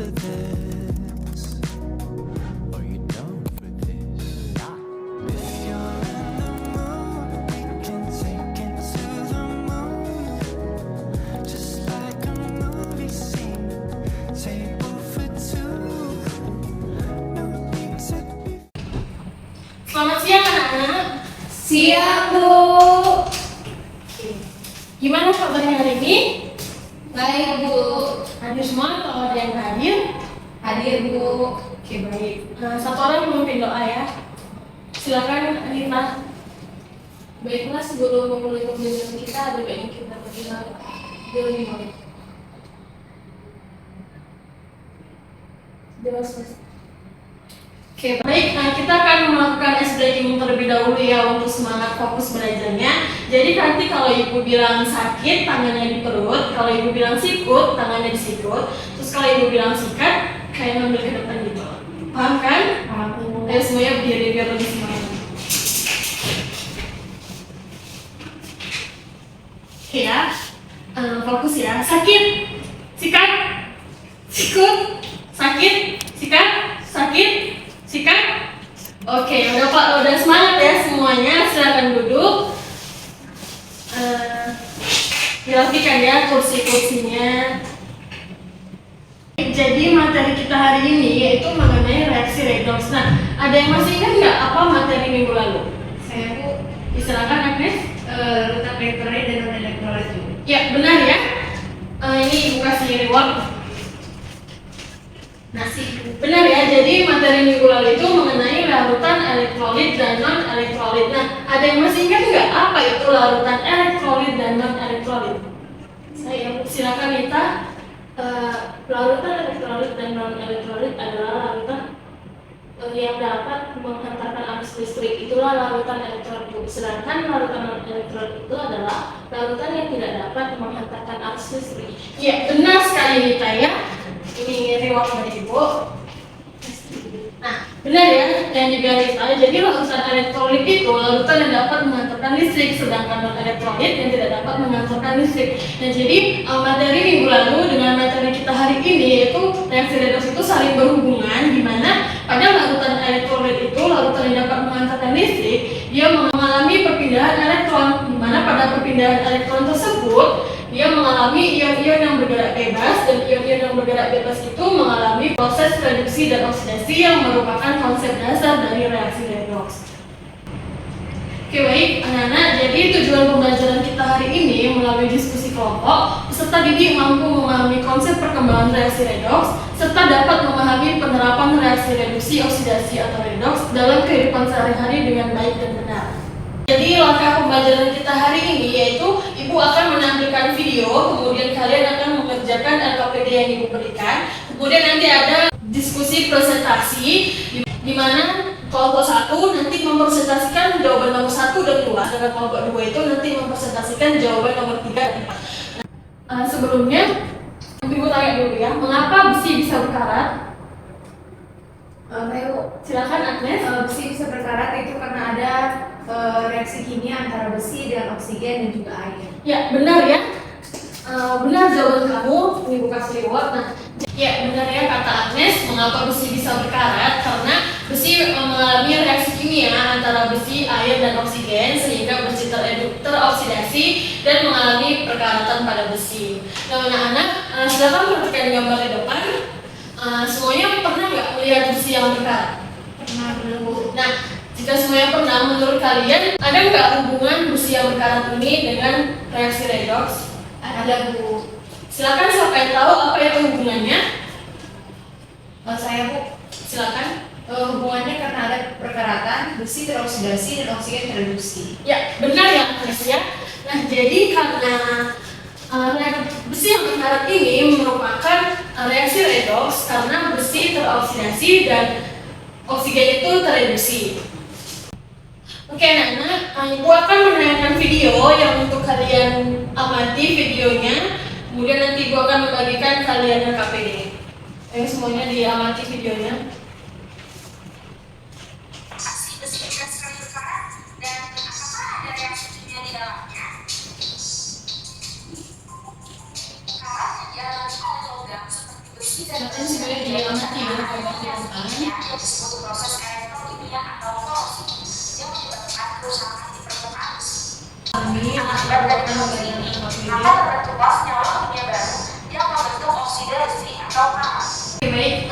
for this? Are you down for this? If you're in the mood, we can take it to the moon. Just like a movie scene, table for two. No need to be. Selamat siang anak-anak. Siap, Bu. Gimana kabarnya hari ini? Baik, Bu. Hadir semua kalau ada yang hadir? Hadir, Bu. Oke, baik. Satu orang memimpin doa ya. Silakan Anita. Baiklah, sebelum memulai pembelajaran kita, ada baiknya kita berdoa dulu nih. Oke, baik. Kita akan melakukan ice breaking terlebih dahulu ya untuk semangat fokus belajarnya. Jadi nanti kalau ibu bilang sakit, tangannya di perut. Kalau ibu bilang sikut, tangannya di sikut. Terus kalau ibu bilang sikat, kayak ngambil ke depan gitu. Paham kan? Paham. Ayo semuanya berdiri biar lebih semangat. Oke ya, fokus ya. Sakit, sikat, sikut, sakit, sikat, sakit, sikat. Oke, udah semangat ya semuanya. Silakan duduk. Dirapikan ya kursi-kursinya. Jadi materi kita hari ini yaitu mengenai reaksi redox. Nah, ada yang masih ingat nggak apa materi minggu lalu? Saya, Bu. Silakan Agnes. Letak elektrolit dan non-elektrolit. Ya, benar ya. Ini ibu kasih reward. Nasi, Bu. Benar ya, jadi materi minggu lalu itu mengenai larutan elektrolit dan non-elektrolit. Nah, ada yang masih ingat nggak apa itu larutan elektrolit dan non-elektrolit? Saya silakan Nita. Larutan elektrolit dan non-elektrolit adalah larutan yang dapat menghantarkan arus listrik. Itulah larutan elektrolit. Sedangkan larutan non-elektrolit itu adalah larutan yang tidak dapat menghantarkan arus listrik. Ya, benar sekali Nita ya. Ini reward dari ibu. Nah, benar ya yang dibilang Nita. Jadi larutan elektrolit itu larutan yang dapat menghantarkan listrik, sedangkan non-elektrolit yang tidak dapat menghantarkan listrik. Nah, jadi materi minggu lalu dengan materi kita hari ini yaitu reaksi redox itu saling berhubungan, di mana pada larutan elektrolit itu larutan yang dapat menghantarkan listrik, dia mengalami perpindahan elektron, di mana pada perpindahan elektron tersebut dia mengalami ion-ion yang bergerak bebas, dan ion-ion yang bergerak bebas itu mengalami proses reduksi dan oksidasi yang merupakan konsep dasar dari reaksi redox. Oke, baik anak-anak, jadi tujuan pembelajaran kita hari ini melalui diskusi kelompok, peserta didik mampu memahami konsep perkembangan reaksi redox serta dapat memahami penerapan reaksi reduksi, oksidasi atau redox dalam kehidupan sehari-hari dengan baik dan benar. Jadi langkah pembelajaran kita hari ini yaitu ibu akan menampilkan video, kemudian kalian akan mengerjakan LKPD yang ibu berikan, kemudian nanti ada diskusi presentasi di mana kelompok 1 nanti mempresentasikan jawaban nomor 1 dan 2, sedangkan kelompok 2 itu nanti mempresentasikan jawaban nomor 3 dan 4. Sebelumnya ibu tanya dulu ya, mengapa besi bisa berkarat? Ayo, Silakan Agnes. besi bisa berkarat itu karena ada reaksi kimia antara besi dan oksigen dan juga air. Ya, benar ya. Benar jawaban kamu, ini bukan reward. Nah, ya benar ya kata Agnes, mengapa besi bisa berkarat? Karena besi mengalami reaksi kimia antara besi, air, dan oksigen sehingga besi teroksidasi dan mengalami perkaratan pada besi. Nah, anak-anak, silakan perhatikan gambar di depan. Semuanya pernah nggak melihat besi yang berkarat? Pernah, Bu. Nah, jika semuanya pernah, menurut kalian ada nggak hubungan besi yang berkarat ini dengan reaksi redox? Ada, Bu. Silakan siapa yang tahu apa itu hubungannya? Saya, Bu. Silakan. Hubungannya karena ada perkaratan, besi teroksidasi dan oksigen tereduksi. Ya, benar ya Agnes ya. Nah, jadi karena besi yang berkarat ini merupakan reaksi redox karena besi teroksidasi dan oksigen itu tereduksi. Oke anak-anak, ibu akan menayangkan video yang untuk kalian amati videonya. Kemudian nanti ibu akan membagikan kalian KPD. Ayo semuanya diamati videonya. Besi bebas sekali berkarat dan apakah ada reaksi kimia di dalamnya? Karat yang dialami oleh logam seperti besi dan Semuanya diamati dan diperhatikan. yang disebut proses elektrokimia atau korosi yang menyebabkan kerusakan di permukaan besi. Kami Akibat dari proses ini, maka Oke, terbentuklah senyawa kimia baru yang membentuk oksida listrik atau KA. baik.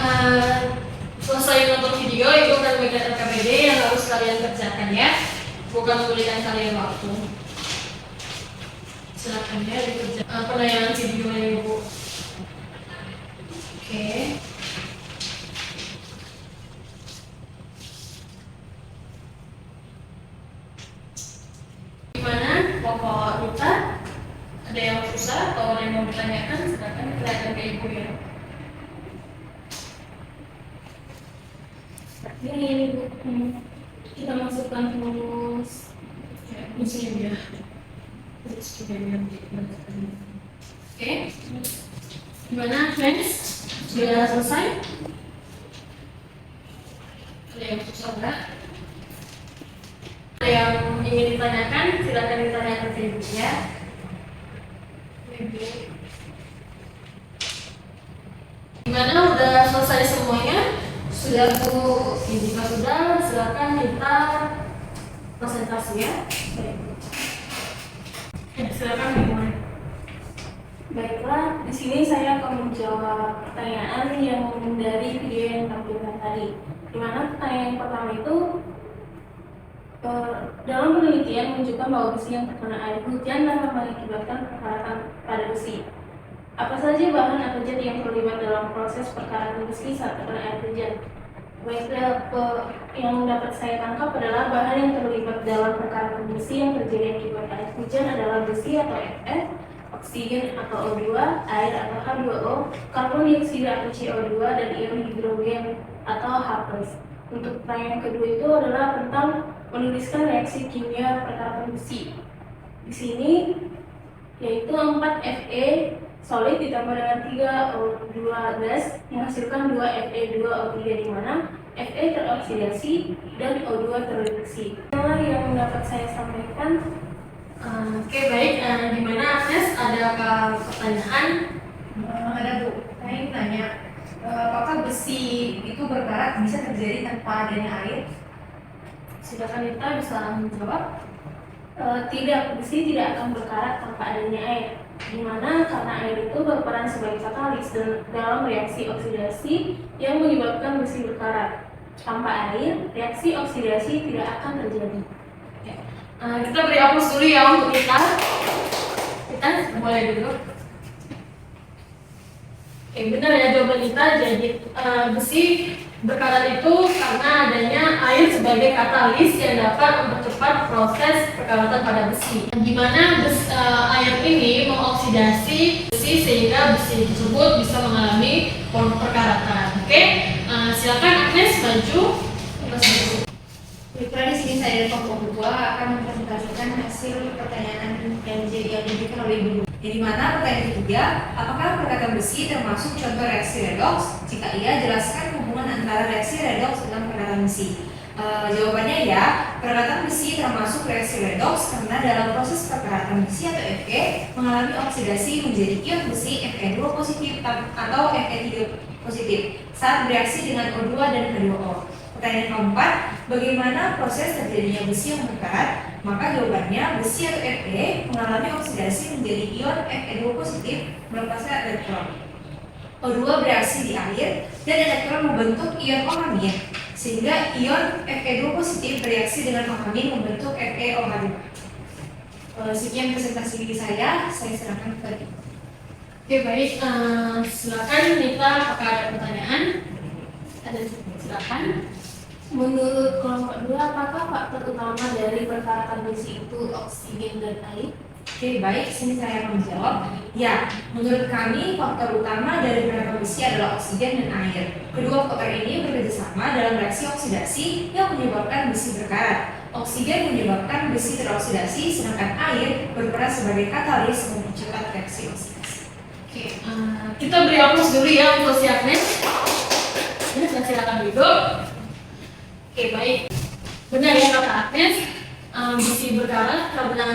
Selesai nonton video, itu akan bagian RKPD yang harus kalian kerjakan ya. Bukan memberikan kalian waktu. Silakan ya dikerjakan penayangan videonya Ibu. Oke. Gimana Bapak Duta? Ada yang susah atau ada yang mau ditanyakan? Silakan ditanyakan ke Ibu ya. Ini Bu, kita masukkan terus di sini ya. Terus juga yang oke. Gimana friends? Sudah selesai? Ada yang susah nggak? Ada yang ingin ditanyakan? Silakan ditanyakan ke Ibu ya. Ibu. Gimana? Udah selesai semuanya? Sudah Bu, jika sudah, silakan kita presentasi ya. Silakan dimulai. Baiklah, di sini saya akan menjawab pertanyaan yang dari video yang tampilkan tadi. Di mana pertanyaan yang pertama itu dalam penelitian menunjukkan bahwa besi yang terkena air hujan dapat mengakibatkan perkaratan pada besi. Apa saja bahan atau zat yang terlibat dalam proses perkaratan besi saat terkena air hujan? Baiklah, yang dapat saya tangkap adalah bahan yang terlibat dalam perkaratan besi yang terjadi akibat air hujan adalah besi atau Fe, oksigen atau O2, air atau H2O, karbon dioksida atau CO2, dan ion hidrogen atau H+. Untuk pertanyaan kedua itu adalah tentang menuliskan reaksi kimia perkaratan besi. Di sini yaitu 4 Fe solid ditambah dengan 3 O2 gas menghasilkan 2 Fe2O3 di mana Fe teroksidasi dan O2 terreduksi. Itulah yang dapat saya sampaikan. Oke, baik. Di mana Agnes, adakah pertanyaan? Ada Bu, saya ingin tanya, apakah besi itu berkarat bisa terjadi tanpa adanya air? Silakan Rita bisa menjawab. Tidak, besi tidak akan berkarat tanpa adanya air. Di mana karena air itu berperan sebagai katalis dalam reaksi oksidasi yang menyebabkan besi berkarat. Tanpa air, reaksi oksidasi tidak akan terjadi. Kita beri aplaus dulu ya untuk kita. Kita boleh duduk. Oke, benar ya jawaban kita. Jadi besi berkarat itu karena adanya air sebagai katalis yang dapat mempercepat proses perkaratan pada besi. Di mana air ini mengoksidasi besi sehingga besi tersebut bisa mengalami perkaratan. Oke, silakan Agnes maju. Baiklah, di sini saya dari kelompok 2 akan mempresentasikan hasil pertanyaan yang diberikan oleh Ibu. Di mana pertanyaan ketiga, apakah perkataan besi termasuk contoh reaksi redoks? Jika iya, jelaskan hubungan antara reaksi redoks dengan perkataan besi. Jawabannya ya, perkataan besi termasuk reaksi redoks karena dalam proses perkaratan besi atau Fe mengalami oksidasi menjadi ion besi Fe2 positif atau Fe3 positif saat bereaksi dengan O2 dan H2O. Pertanyaan keempat, bagaimana proses terjadinya besi yang berkarat? Maka jawabannya, besi atau Fe mengalami oksidasi menjadi ion Fe2 positif melepaskan elektron. O2 bereaksi di air dan elektron membentuk ion OH- sehingga ion Fe2 positif bereaksi dengan OH- membentuk FeOH2. Sekian presentasi saya serahkan kepada Ibu. Oke, baik. Silakan Nita, apakah ada pertanyaan? Ada, silakan. Menurut kelompok 2, apakah faktor utama dari perkaratan besi itu oksigen dan air? Oke, baik, sini saya akan menjawab. Ya, menurut kami faktor utama dari perkaratan besi adalah oksigen dan air. Kedua faktor ini bekerjasama dalam reaksi oksidasi yang menyebabkan besi berkarat. Oksigen menyebabkan besi teroksidasi, sedangkan air berperan sebagai katalis mempercepat reaksi oksidasi. Oke, kita beri aplaus dulu ya untuk si Agnes. Silakan duduk. Oke, baik. Benar ya kata Agnes, besi berkarat karena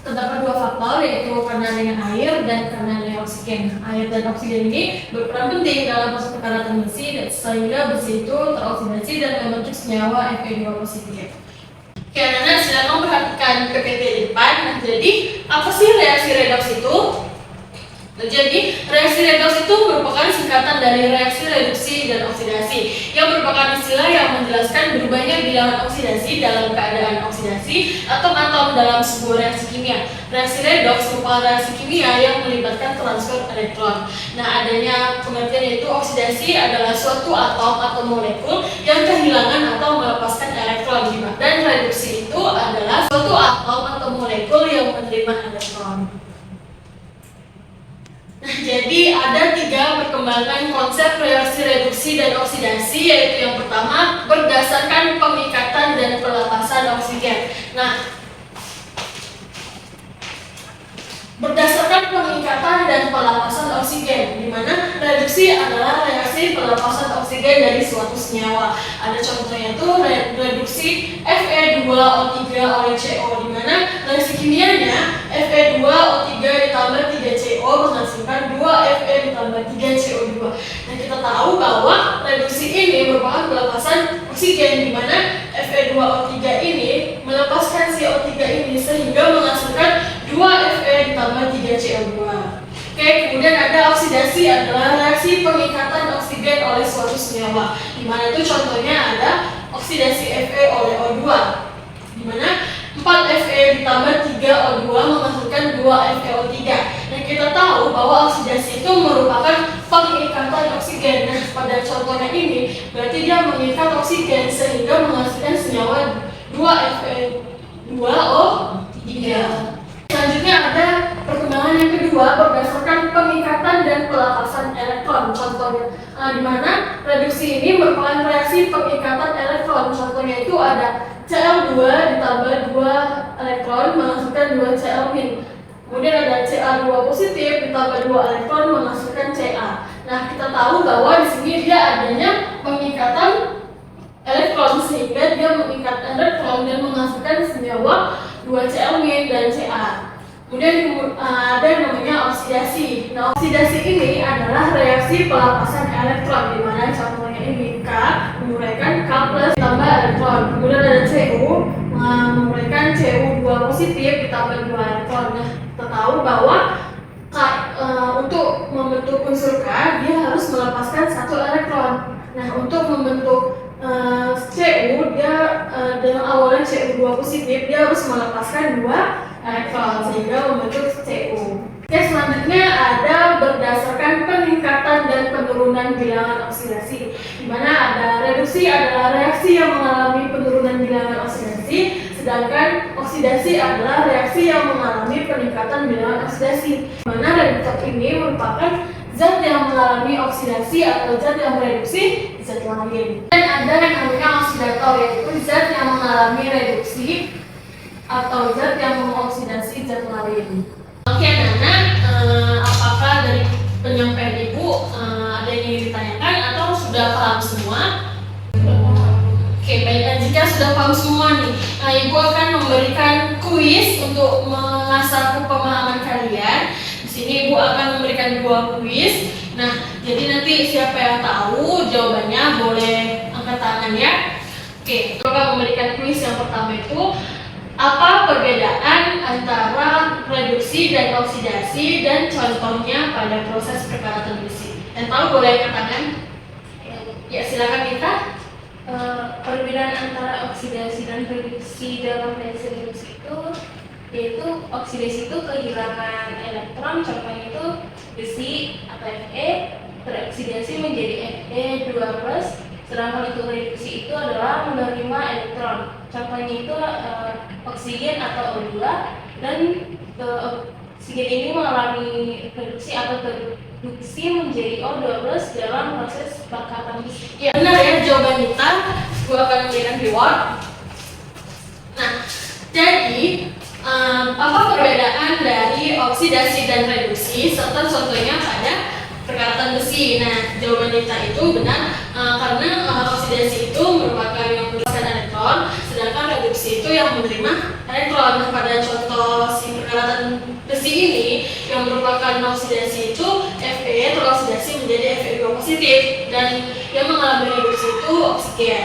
terdapat dua faktor, yaitu karena adanya air dan karena adanya oksigen. Air dan oksigen ini berperan penting dalam proses perkaratan besi sehingga besi itu teroksidasi dan membentuk senyawa Fe2 positif. Oke, anak-anak silakan perhatikan PPT di depan. Nah, jadi apa sih reaksi redoks itu? Nah, jadi reaksi redoks itu merupakan singkatan dari reaksi reduksi dan oksidasi, yang merupakan istilah yang menjelaskan berubahnya bilangan oksidasi dalam keadaan oksidasi atau atom dalam sebuah reaksi kimia. Reaksi redoks merupakan reaksi kimia yang melibatkan transfer elektron. Nah, adanya pengertian yaitu oksidasi adalah suatu atom atau molekul yang kehilangan atau melepaskan elektron, dan reduksi itu adalah suatu atom atau molekul yang menerima elektron. Nah, jadi ada 3 perkembangan konsep reaksi reduksi dan oksidasi, yaitu yang pertama berdasarkan pengikatan dan pelepasan oksigen. Nah, berdasarkan pengikatan dan pelepasan oksigen, di mana reduksi adalah reaksi pelepasan oksigen dari suatu senyawa. Ada contohnya itu reduksi Fe2O3 oleh CO, di mana reaksi kimianya Fe2O3 ditambah 3CO menghasilkan 2Fe ditambah 3CO2. Nah, kita tahu bahwa reduksi ini merupakan pelepasan oksigen, di mana Fe2O3 ini melepaskan CO3 ini sehingga menghasilkan 2Fe ditambah 3CO2. Oke, kemudian ada oksidasi, adalah reaksi pengikatan oksigen oleh suatu senyawa, di mana itu contohnya ada oksidasi Fe oleh O2, di mana 4Fe ditambah 3O2 menghasilkan 2FeO3. Dan kita tahu bahwa oksidasi itu merupakan pengikatan oksigen. Nah, pada contohnya ini berarti dia mengikat oksigen sehingga menghasilkan senyawa 2Fe2O3. Selanjutnya ada perkembangan yang kedua berdasarkan pengikatan dan pelepasan elektron. Contohnya, di mana reduksi ini merupakan reaksi pengikatan elektron. Contohnya itu ada Cl2 ditambah 2 elektron menghasilkan 2 Cl-. Kemudian ada Ca2 positif ditambah 2 elektron menghasilkan Ca. Nah, kita tahu bahwa di sini dia adanya pengikatan elektron sehingga dia mengikat elektron dan menghasilkan senyawa 2 Cl- dan Ca. Kemudian ada namanya oksidasi. Nah, oksidasi ini adalah reaksi pelepasan elektron, di mana contohnya ini K menguraikan K plus ditambah elektron. Kemudian ada Cu menguraikan Cu2 positif ditambah 2 elektron. Nah, kita tahu bahwa untuk membentuk unsur K dia harus melepaskan 1 elektron. Nah, untuk membentuk Cu dia dengan awalnya Cu2 positif dia harus melepaskan 2 elektron sehingga membentuk Cu. Oke, selanjutnya ada berdasarkan peningkatan dan penurunan bilangan oksidasi, di mana ada reduksi adalah reaksi yang mengalami penurunan bilangan oksidasi, sedangkan oksidasi adalah reaksi yang mengalami peningkatan bilangan oksidasi. Di mana reduktor ini merupakan zat yang mengalami oksidasi atau zat yang mereduksi zat lain. Dan ada yang namanya oksidator, yaitu zat yang mengalami reduksi atau zat yang mengoksidasi zat lain. Oke, anak-anak, apakah dari penyampaian Ibu ada yang ingin ditanyakan atau sudah paham semua? Oke, baik. Jika sudah paham semua nih, Ibu akan memberikan kuis untuk mengasah pemahaman kalian. Di sini Ibu akan memberikan 2 kuis. Nah, jadi nanti siapa yang tahu jawabannya boleh angkat tangan ya. Oke, Ibu akan memberikan kuis yang pertama itu, apa perbedaan antara reduksi dan oksidasi dan contohnya pada proses perkaratan besi? Yang tahu boleh angkat tangan. Ya, silakan kita. Perbedaan antara oksidasi dan reduksi dalam reaksi reduksi itu yaitu oksidasi itu kehilangan elektron, contohnya itu besi atau Fe teroksidasi menjadi Fe2+, sedangkan itu reduksi itu adalah menerima elektron, contohnya itu oksigen atau O2, dan oksigen ini mengalami reduksi atau reduksi menjadi O2+ dalam proses perkaratan besi. Ya, benar ya jawaban kita. Gue akan memberikan reward. Nah, jadi apa perbedaan dari oksidasi dan reduksi serta contohnya pada perkaratan besi? Nah, jawaban kita itu benar karena oksidasi itu merupakan yang melepaskan elektron, sedangkan reduksi itu yang menerima elektron. Nah, pada contoh si perkaratan besi ini yang merupakan oksidasi itu Fe teroksidasi menjadi Fe2 positif dan yang mengalami reduksi itu oksigen.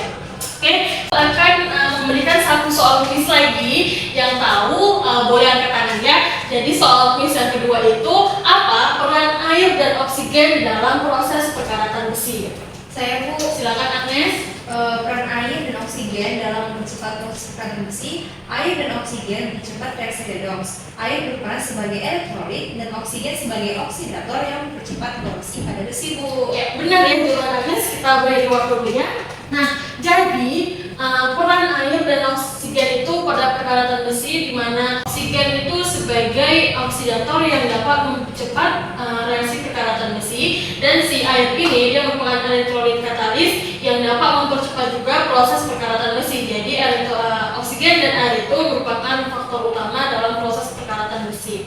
Oke, akan memberikan satu soal kuis lagi yang tahu boleh angkat tangannya. Jadi soal kuis yang kedua itu apa peran air dan oksigen dalam proses perkaratan besi? Saya Bu, Silakan Agnes. peran air dan oksigen dalam mempercepat proses perkaratan besi. Air dan oksigen mempercepat reaksi redoks. Air berperan sebagai elektrolit dan oksigen sebagai oksidator yang mempercepat reaksi pada besi, Bu. Ya, benar ya Bu Agnes, kita boleh diwakil dulu ya. Nah, jadi peran air dan oksigen itu pada perkaratan besi, di mana oksigen itu sebagai oksidator yang dapat mempercepat reaksi perkaratan besi, dan si air ini dia merupakan elektrolit katalis yang dapat mempercepat juga proses perkaratan besi. Jadi oksigen dan air itu merupakan faktor utama dalam proses perkaratan besi.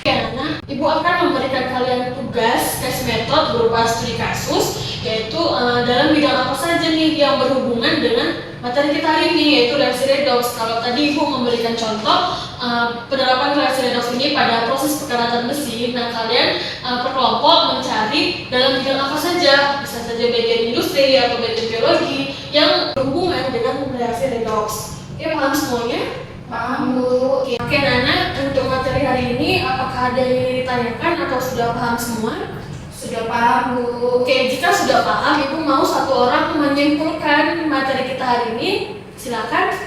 Nah, Ibu akan memberikan kalian tugas tes metode berupa studi kasus, yaitu dalam bidang apa saja nih yang berhubungan dengan materi kita hari ini, yaitu reaksi redoks. Kalau tadi Ibu memberikan contoh penerapan reaksi redoks ini pada proses perkaratan besi, nah kalian per kelompok mencari dalam bidang apa saja, bisa saja bagian industri atau bagian biologi yang berhubungan dengan reaksi redoks. Ya, paham semuanya? Paham, Bu. Oke Nana, untuk materi hari ini apakah ada yang ditanyakan atau sudah paham semua? Sudah paham, Bu. Oke, jika sudah paham, Ibu mau satu orang menyimpulkan materi kita hari ini, silakan.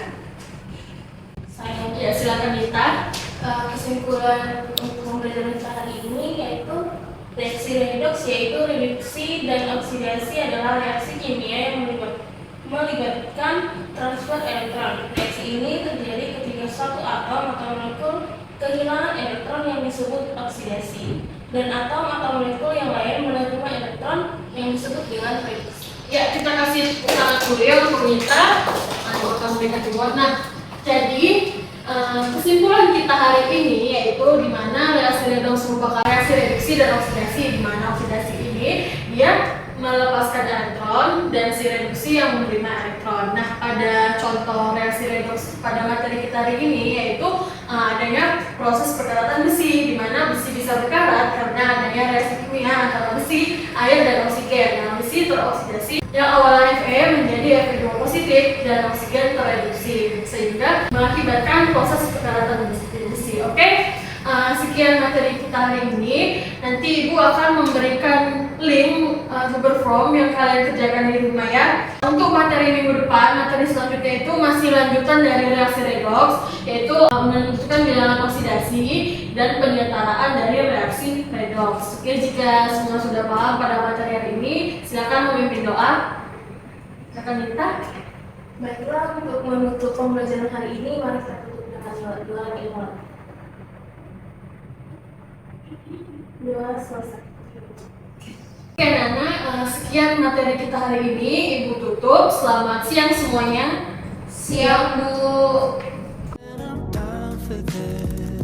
Ya, silakan Dita. Kesimpulan untuk pembelajaran kita hari ini yaitu reaksi redoks, yaitu reduksi dan oksidasi adalah reaksi kimia yang melibatkan transfer elektron. Reaksi ini terjadi ketika suatu atom atau molekul kehilangan elektron yang disebut oksidasi, dan atom atau molekul yang lain menerima elektron yang disebut dengan reduksi. Ya, kita kasih tepuk tangan dulu ya untuk Dita. Aku akan berikan dibuat. Nah, jadi kesimpulan kita hari ini yaitu di mana reaksi redoks merupakan reaksi reduksi dan oksidasi, di mana oksidasi ini dia melepaskan elektron dan si reduksi yang menerima elektron. Nah, pada contoh reaksi redoks pada materi kita hari ini yaitu adanya proses perkaratan besi, di mana besi bisa berkarat karena adanya reaksi kimia antara besi, air, dan oksigen. Nah, besi teroksidasi yang awalnya Fe menjadi Fe2 positif dan oksigen terreduksi sehingga mengakibatkan proses perkaratan besi. Oke? Sekian materi kita hari ini. Nanti Ibu akan memberikan link Google Form yang kalian kerjakan di rumah ya. Untuk materi minggu depan, materi selanjutnya itu masih lanjutan dari reaksi redoks, yaitu menentukan bilangan oksidasi dan penyetaraan dari reaksi redoks. Oke, jika semua sudah paham pada materi hari ini, silakan memimpin doa. Silakan Dita. Baiklah, untuk menutup pembelajaran hari ini, mari kita tutup dengan doa ilmu. Doa selesai. Oke Nana, sekian materi kita hari ini. Ibu tutup. Selamat siang semuanya. Siap, Bu. And I'm down for this.